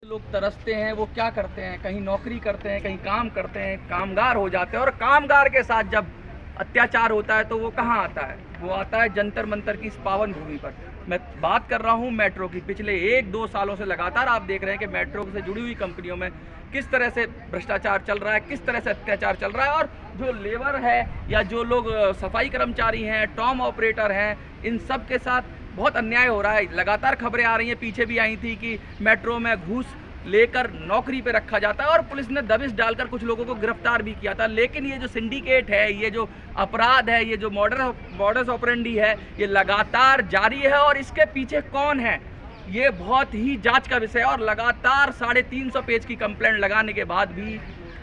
लोग तरसते हैं, वो क्या करते हैं, कहीं नौकरी करते हैं, कहीं काम करते हैं, कामगार हो जाते हैं। और कामगार के साथ जब अत्याचार होता है तो वो कहाँ आता है? वो आता है जंतर मंतर की इस पावन भूमि पर। मैं बात कर रहा हूँ मेट्रो की। पिछले 1-2 सालों से लगातार आप देख रहे हैं कि मेट्रो से जुड़ी हुई कंपनियों में किस तरह से भ्रष्टाचार चल रहा है, किस तरह से अत्याचार चल रहा है। और जो लेबर है या जो लोग सफाई कर्मचारी हैं, टॉम ऑपरेटर हैं, इन सब के साथ बहुत अन्याय हो रहा है। लगातार खबरें आ रही हैं, पीछे भी आई थी कि मेट्रो में घूस लेकर नौकरी पे रखा जाता है और पुलिस ने दबिश डालकर कुछ लोगों को गिरफ्तार भी किया था। लेकिन ये जो सिंडिकेट है, ये जो अपराध है, ये जो मॉडस ऑपरेंडी है, ये लगातार जारी है। और इसके पीछे कौन है, ये बहुत ही जांच का विषय है। और लगातार 350 पेज की कंप्लेंट लगाने के बाद भी,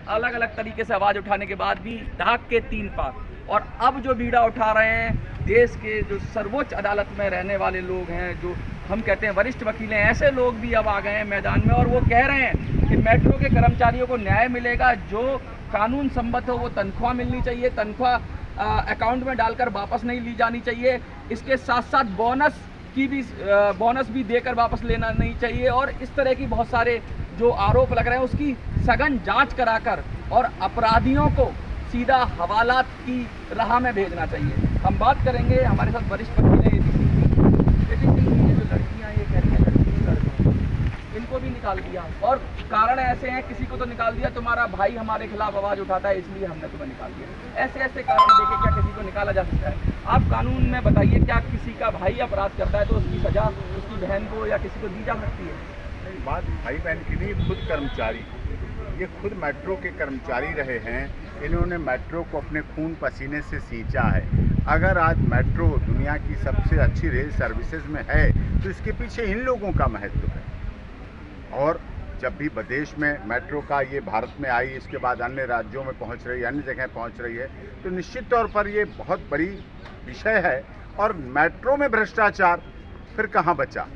अलग अलग तरीके से आवाज़ उठाने के बाद भी दाग के 3 पार। और अब जो बीड़ा उठा रहे हैं देश के जो सर्वोच्च अदालत में रहने वाले लोग हैं, जो हम कहते हैं वरिष्ठ वकील हैं, ऐसे लोग भी अब आ गए हैं मैदान में। और वो कह रहे हैं कि मेट्रो के कर्मचारियों को न्याय मिलेगा, जो कानून सम्मत हो वो तनख्वाह मिलनी चाहिए, तनख्वाह अकाउंट में डालकर वापस नहीं ली जानी चाहिए। इसके साथ साथ बोनस भी देकर वापस लेना नहीं चाहिए। और इस तरह की बहुत सारे जो आरोप लग रहे हैं उसकी सघन जांच कराकर और अपराधियों को सीधा हवालात की राह में भेजना चाहिए। हम बात करेंगे, हमारे साथ वरिष्ठ वकील हैं एपी सिंह जी। ये जो लड़कियां ये कह रही हैं लड़कियों, इनको भी निकाल दिया। और कारण ऐसे हैं, किसी को तो निकाल दिया, तुम्हारा भाई हमारे खिलाफ आवाज़ उठाता है इसलिए हमने तुम्हें निकाल दिया। ऐसे ऐसे कारण देके क्या किसी को निकाला जा सकता है? आप कानून में बताइए, क्या किसी का भाई अपराध करता है तो उसकी सजा उसकी बहन को या किसी को दी जा सकती है? बात भाई बहन की नहीं, खुद कर्मचारी, ये खुद मेट्रो के कर्मचारी रहे हैं। इन्होंने मेट्रो को अपने खून पसीने से सींचा है। अगर आज मेट्रो दुनिया की सबसे अच्छी रेल सर्विसेज में है तो इसके पीछे इन लोगों का महत्व है। और जब भी विदेश में मेट्रो का ये भारत में आई, इसके बाद अन्य राज्यों में पहुंच रही है, अन्य जगह पहुंच रही है, तो निश्चित तौर पर ये बहुत बड़ी विषय है। और मेट्रो में भ्रष्टाचार फिर कहाँ बचा?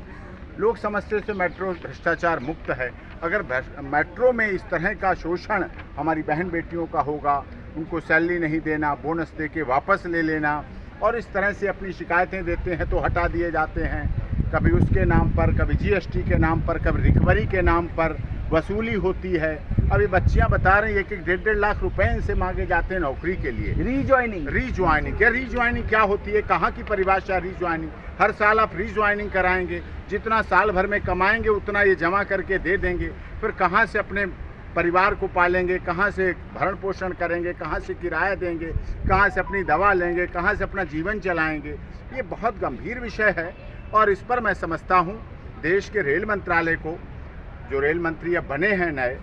लोग समझते थे मेट्रो भ्रष्टाचार मुक्त है। अगर मेट्रो में इस तरह का शोषण हमारी बहन बेटियों का होगा, उनको सैलरी नहीं देना, बोनस दे के वापस ले लेना, और इस तरह से अपनी शिकायतें देते हैं तो हटा दिए जाते हैं, कभी उसके नाम पर, कभी जीएसटी के नाम पर, कभी रिकवरी के नाम पर वसूली होती है। अभी बच्चियां बता रही है कि 1.5 लाख रुपए इनसे मांगे जाते हैं नौकरी के लिए। रीज्वाइनिंग क्या होती है? कहाँ की परिभाषा रीज्वाइनिंग? हर साल आप रीज्वाइनिंग कराएंगे, जितना साल भर में कमाएंगे उतना ये जमा करके दे देंगे, फिर कहाँ से अपने परिवार को पालेंगे, कहाँ से भरण पोषण करेंगे, कहाँ से किराया देंगे, कहाँ से अपनी दवा लेंगे, कहाँ से अपना जीवन चलाएंगे? ये बहुत गंभीर विषय है। और इस पर मैं समझता हूँ देश के रेल मंत्रालय को, जो रेल मंत्री अब बने हैं नए,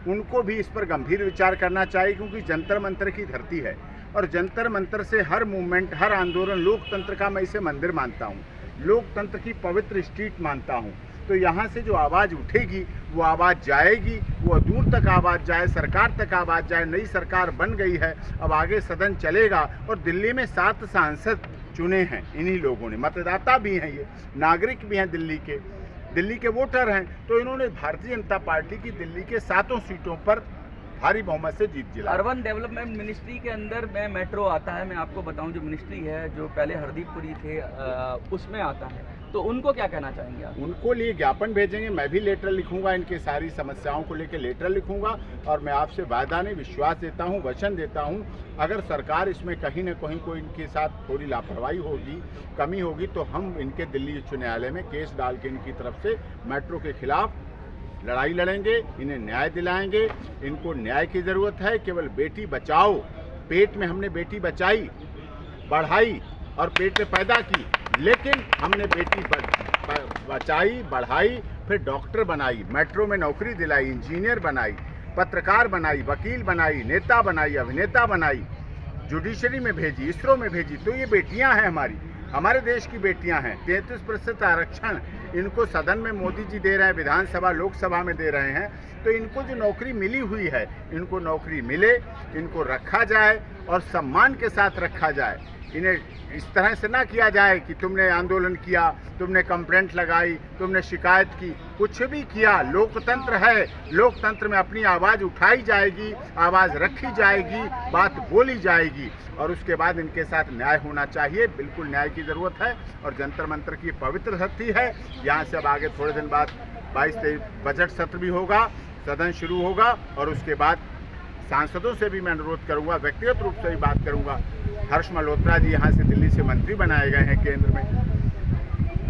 उनको भी इस पर गंभीर विचार करना चाहिए, क्योंकि जंतर मंतर की धरती है। और जंतर मंतर से हर मूवमेंट, हर आंदोलन लोकतंत्र का, मैं इसे मंदिर मानता हूँ, लोकतंत्र की पवित्र स्ट्रीट मानता हूँ। तो यहाँ से जो आवाज़ उठेगी वो आवाज़ जाएगी, वो दूर तक आवाज़ जाए, सरकार तक आवाज़ जाए। नई सरकार बन गई है, अब आगे सदन चलेगा। और दिल्ली में 7 सांसद चुने हैं इन्हीं लोगों ने, मतदाता भी हैं, ये नागरिक भी हैं, दिल्ली के वोटर हैं। तो इन्होंने भारतीय जनता पार्टी की दिल्ली के 7 सीटों पर भारी बहुमत से जीत दिलाई। अर्बन डेवलपमेंट मिनिस्ट्री के अंदर में मेट्रो आता है। मैं आपको बताऊं, जो मिनिस्ट्री है, जो पहले हरदीपपुरी थे, उसमें आता है। तो उनको क्या कहना चाहेंगे आप? उनको लिए ज्ञापन भेजेंगे, मैं भी लेटर लिखूंगा, इनकी सारी समस्याओं को लेकर लेटर लिखूंगा। और मैं आपसे वादा नहीं, विश्वास देता हूं, वचन देता हूं, अगर सरकार इसमें कहीं न कहीं कोई इनके साथ थोड़ी लापरवाही होगी, कमी होगी, तो हम इनके दिल्ली उच्च न्यायालय में केस डाल के इनकी तरफ से मेट्रो के खिलाफ लड़ाई लड़ेंगे, इन्हें न्याय दिलाएंगे। इनको न्याय की ज़रूरत है। केवल बेटी बचाओ, पेट में हमने बेटी बचाई, बढ़ाई और पेट में पैदा की, लेकिन हमने बेटी बचाई, बढ़ाई, फिर डॉक्टर बनाई, मेट्रो में नौकरी दिलाई, इंजीनियर बनाई, पत्रकार बनाई, वकील बनाई, नेता बनाई, अभिनेता बनाई, जुडिशरी में भेजी, इसरो में भेजी। तो ये बेटियां हैं, हमारे देश की बेटियां हैं। 33% आरक्षण इनको सदन में मोदी जी दे रहे हैं, विधानसभा लोकसभा में दे रहे हैं। तो इनको जो नौकरी मिली हुई है, इनको नौकरी मिले, इनको रखा जाए और सम्मान के साथ रखा जाए। इन्हें इस तरह से ना किया जाए कि तुमने आंदोलन किया, तुमने कंप्लेंट लगाई, तुमने शिकायत की, कुछ भी किया। लोकतंत्र है, लोकतंत्र में अपनी आवाज़ उठाई जाएगी, आवाज़ रखी जाएगी, बात बोली जाएगी, और उसके बाद इनके साथ न्याय होना चाहिए। बिल्कुल न्याय की ज़रूरत है। और जंतर मंतर की पवित्र धरती है, यहाँ से अब आगे थोड़े दिन बाद 22-23 बजट सत्र भी होगा, सदन शुरू होगा और उसके बाद सांसदों से भी मैं अनुरोध करूंगा, व्यक्तिगत रूप से भी बात करूंगा। हर्ष मल्होत्रा जी यहाँ से दिल्ली से मंत्री बनाए गए हैं केंद्र में।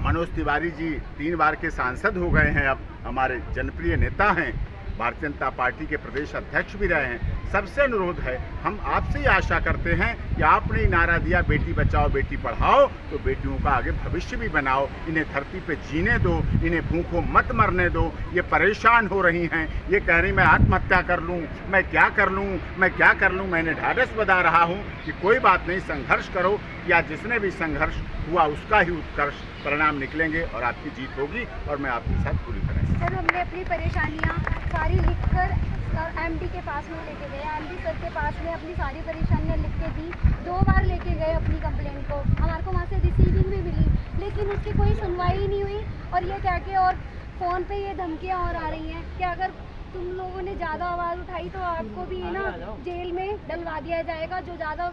मनोज तिवारी जी 3 बार के सांसद हो गए हैं, अब हमारे जनप्रिय नेता हैं, भारतीय जनता पार्टी के प्रदेश अध्यक्ष भी रहे हैं। सबसे अनुरोध है, हम आपसे ही आशा करते हैं कि आपने ही नारा दिया बेटी बचाओ बेटी पढ़ाओ, तो बेटियों का आगे भविष्य भी बनाओ। इन्हें धरती पे जीने दो, इन्हें भूखों मत मरने दो। ये परेशान हो रही हैं, ये कह रही मैं आत्महत्या कर लूँ, मैं क्या कर लूँ, मैं क्या कर लूँ। मैंने ढाढ़स बता रहा हूँ कि कोई बात नहीं, संघर्ष करो, या जिसने भी संघर्ष हुआ उसका ही उत्कर्ष परिणाम निकलेंगे और आपकी जीत होगी और मैं आपके साथ पूरी करेंगे। सर, हमने अपनी परेशानियाँ सारी लिखकर एमडी के पास में लेके गए। एमडी सर के पास में अपनी सारी परेशानियाँ लिख के दी। 2 बार लेके गए अपनी कंप्लेंट को, हमारे को वहाँ से रिसीविंग भी मिली, लेकिन उसकी कोई सुनवाई ही नहीं हुई। और ये क्या के और फ़ोन पे ये धमकियाँ और आ रही हैं कि अगर तुम लोगों ने ज़्यादा आवाज़ उठाई तो आपको भी ना जेल में डलवा दिया जाएगा। जो ज़्यादा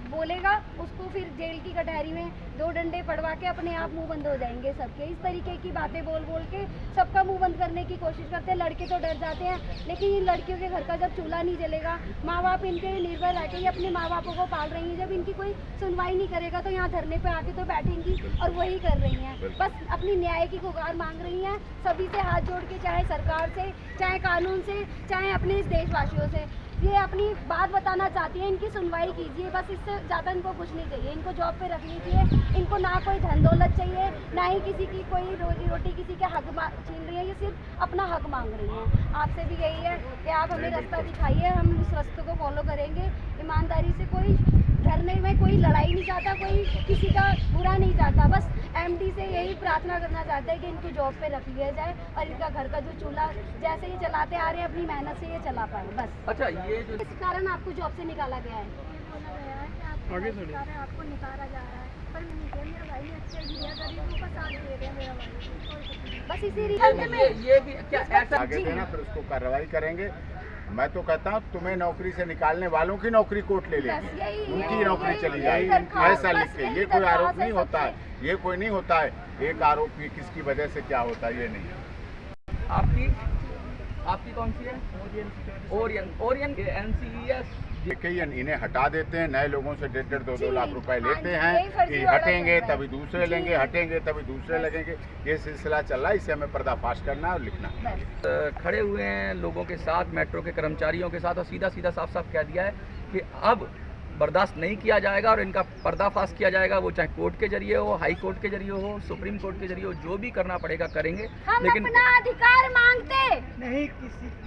बोलेगा उसको फिर जेल की कटहरी में 2 डंडे पड़वा के अपने आप मुंह बंद हो जाएंगे सबके। इस तरीके की बातें बोल बोल के सबका मुंह बंद करने की कोशिश करते हैं। लड़के तो डर जाते हैं, लेकिन इन लड़कियों के घर का जब चूल्हा नहीं जलेगा, माँ बाप इनके निर्भर रह के अपने माँ बापों को पाल रही हैं, जब इनकी कोई सुनवाई नहीं करेगा तो यहाँ धरने पे आके तो बैठेंगी और वही कर रही हैं। बस अपनी न्याय की गुहार मांग रही हैं सभी से हाथ जोड़ के, चाहे सरकार से, चाहे कानून से, चाहे अपने इस देशवासियों से। ये अपनी बात बताना चाहती है, इनकी सुनवाई कीजिए, बस इससे ज़्यादा इनको कुछ नहीं चाहिए। इनको जॉब पे रख लीजिए, इनको ना कोई धन दौलत चाहिए, ना ही किसी की कोई रोजी रोटी, किसी के हक छीन रही है। ये सिर्फ अपना हक मांग रही हैं। आपसे भी यही है कि आप हमें रास्ता दिखाइए, हम उस रास्ते को फॉलो करेंगे ईमानदारी से। कोई धरने में कोई लड़ाई नहीं चाहता, कोई किसी का बुरा नहीं चाहता, बस एमडी से यही प्रार्थना करना चाहते हैं कि इनको जॉब पे रख लिया जाए और इनका घर का जो चूल्हा जैसे ये चलाते आ रहे हैं अपनी मेहनत से ये चला पाए बस। अच्छा, ये जो इस कारण आपको जॉब से निकाला गया है। आगे थोड़ी। आपको निकाला जा रहा है, पर मेरा भाई अच्छा ही है, गरीबों का साथ दे रहे हैं मेरा भाई, बस इसी रीजन में। ये भी क्या ऐसा आगे देना, फिर उसको कार्रवाई करेंगे। मैं तो कहता हूँ तुम्हें नौकरी से निकालने वालों की नौकरी कोर्ट ले लेगी, उनकी नौकरी चली जाएगी, ऐसा लिख के। ये कोई आरोप नहीं होता है, ये कोई नहीं होता है। एक आरोप ये किसकी वजह से क्या होता है ये नहीं। आपकी कौन सी है? Orion NCES। इन्हें हटा देते हैं, नए लोगों से 1.5-2 लाख रुपए लेते यही हैं, फर्जी ये वाला हटेंगे चल रहा है। तभी दूसरे लेंगे, हटेंगे तभी दूसरे लगेंगे। ये सिलसिला चल रहा है, इसे हमें पर्दाफाश करना है और लिखना है। खड़े हुए हैं लोगों के साथ, मेट्रो के कर्मचारियों के साथ, और सीधा सीधा साफ साफ कह दिया है कि अब बर्दाश्त नहीं किया जाएगा और इनका पर्दाफाश किया जाएगा। वो चाहे कोर्ट के जरिए हो, हाई कोर्ट के जरिए हो, सुप्रीम कोर्ट के जरिए हो, जो भी करना पड़ेगा करेंगे। हम लेकिन अपना अधिकार मांगते नहीं किसी का